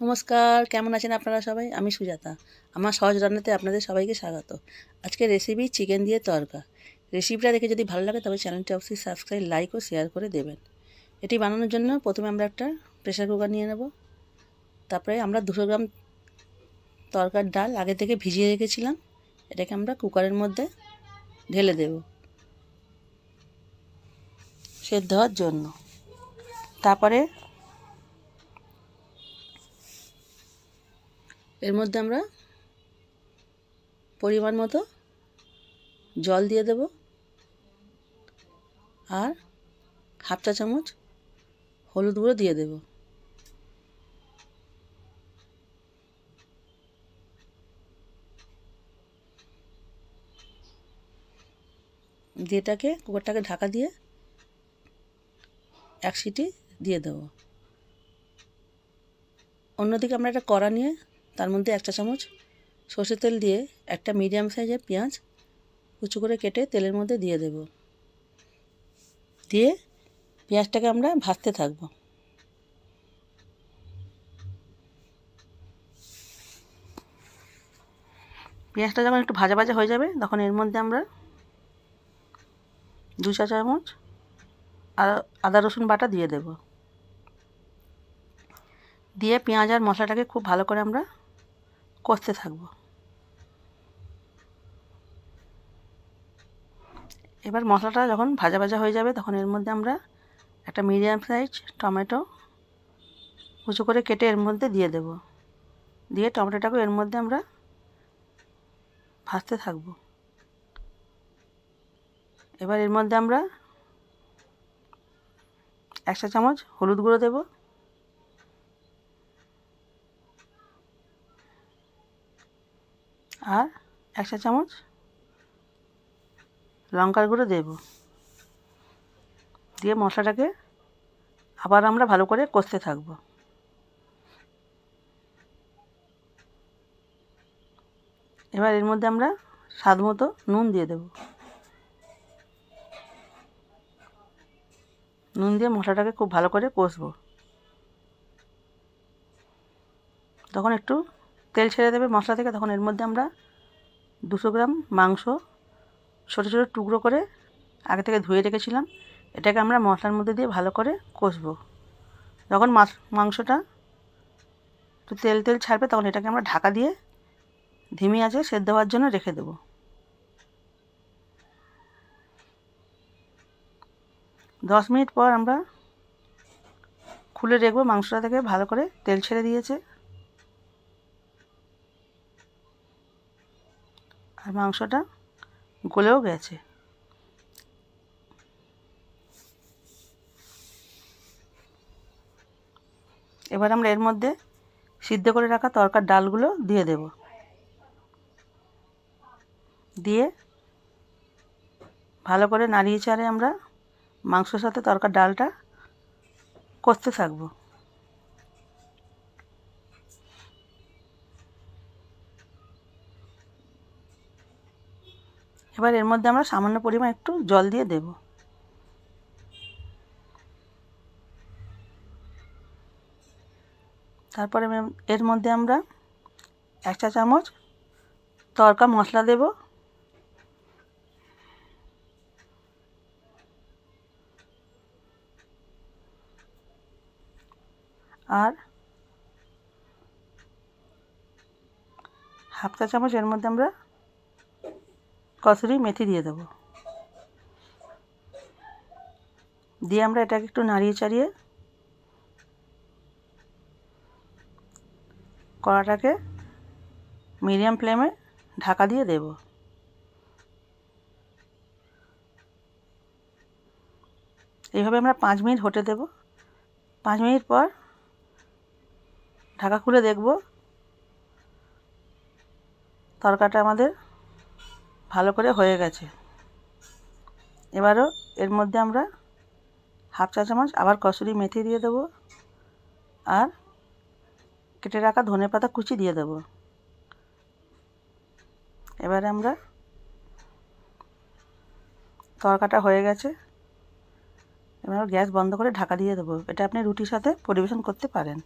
নমস্কার, কেমন আছেন আপনারা সবাই? আমি সুজাতা। আমার সহজ রান্নাতে আপনাদের সবাইকে স্বাগত। আজকের রেসিপি চিকেন দিয়ে তড়কা। রেসিপিটা দেখে যদি ভালো লাগে তবে চ্যানেলটি অবশ্যই সাবস্ক্রাইব, লাইক ও শেয়ার করে দেবেন। এটি বানানোর জন্য প্রথমে আমরা একটা প্রেসার কুকার নিয়ে নেব। তারপরে আমরা 200 গ্রাম তড়কার ডাল আগে থেকে ভিজিয়ে রেখেছিলাম, এটাকে আমরা কুকারের মধ্যে ঢেলে দেব সেদ্ধ হওয়ার জন্য। তারপরে এর মধ্যে আমরা পরিমাণ মতো জল দিয়ে দেব আর হাফ চা চামচ হলুদ গুঁড়ো দিয়ে দেব। দিয়ে এটাকে কুকারটাকে ঢাকা দিয়ে 1 সিটি দিয়ে দেব। অন্যদিকে আমরা একটা কড়া নিয়ে তার মধ্যে 1 চা চামচ সর্ষের তেল দিয়ে একটা মিডিয়াম সাইজের পেঁয়াজ কুচি করে কেটে তেলের মধ্যে দিয়ে দেব। দিয়ে পেঁয়াজটাকে আমরা ভাজতে থাকব। পেঁয়াজটা যখন একটু ভাজা ভাজা হয়ে যাবে তখন এর মধ্যে আমরা 2 চা চামচ আদা রসুন বাটা দিয়ে দেব। দিয়ে পেঁয়াজ আর মশলাটাকে খুব ভালো করে আমরা কষতে থাকব। এবার মশলাটা যখন ভাজা ভাজা হয়ে যাবে তখন এর মধ্যে আমরা একটা মিডিয়াম সাইজ টমেটো কুচি করে কেটে এর মধ্যে দিয়ে দেব। দিয়ে টমেটোটাকে এর মধ্যে আমরা ভাজতে থাকব। এবার এর মধ্যে আমরা 1 চা চামচ হলুদ গুঁড়ো দেব, আর 1 চা চামচ লঙ্কার গুঁড়ো দেব। দিয়ে মশলাটাকে আবার আমরা ভালো করে কষতে থাকব। এবার এর মধ্যে আমরা স্বাদ মতো নুন দিয়ে দেব। নুন দিয়ে মশলাটাকে খুব ভালো করে কষবো। তখন একটু তেল ছেড়ে দেবে মশলা থেকে, তখন এর মধ্যে আমরা 200 গ্রাম মাংস ছোটো ছোটো টুকরো করে আগে থেকে ধুয়ে রেখেছিলাম, এটাকে আমরা মশলার মধ্যে দিয়ে ভালো করে কষবো। যখন মাংসটা একটু তেল তেল ছাড়বে তখন এটাকে আমরা ঢাকা দিয়ে ধিমি আঁচে সেদ্ধ হওয়ার জন্য রেখে দেবো। 10 মিনিট পর আমরা খুলে দেখবো মাংসটা থেকে ভালো করে তেল ছেড়ে দিয়েছে আর মাংসটা গলেও গেছে। এবার আমরা এর মধ্যে সিদ্ধ করে রাখা তরকার ডালগুলো দিয়ে দেব। দিয়ে ভালো করে নাড়িয়ে চাড়িয়ে আমরা মাংসের সাথে তরকার ডালটা কষতে থাকব। এবার এর মধ্যে আমরা সামান্য পরিমাণ একটু জল দিয়ে দেব। তারপরে এর মধ্যে আমরা 1 চা চামচ তড়কা মশলা দেব, আর হাফ চা চামচ এর মধ্যে আমরা কসুরি মেথি দিয়ে দেব। দিয়ে আমরা এটাকে একটু নাড়িয়ে চাড়িয়ে কড়াটাকে মিডিয়াম ফ্লেমে ঢাকা দিয়ে দেব। এইভাবে আমরা 5 মিনিট হতে দেব। 5 মিনিট পর ঢাকা খুলে দেখব তরকাটা আমাদের ভালো করে হয়ে গেছে। এবারও এর মধ্যে আমরা হাফ চা চামচ আবার কসুরি মেথি দিয়ে দেব, আর কেটে রাখা ধনেপাতা কুচি দিয়ে দেব। এবারে আমরা তরকাটা হয়ে গেছে, এবার গ্যাস বন্ধ করে ঢাকা দিয়ে দেবো। এটা আপনি রুটির সাথে পরিবেশন করতে পারেন।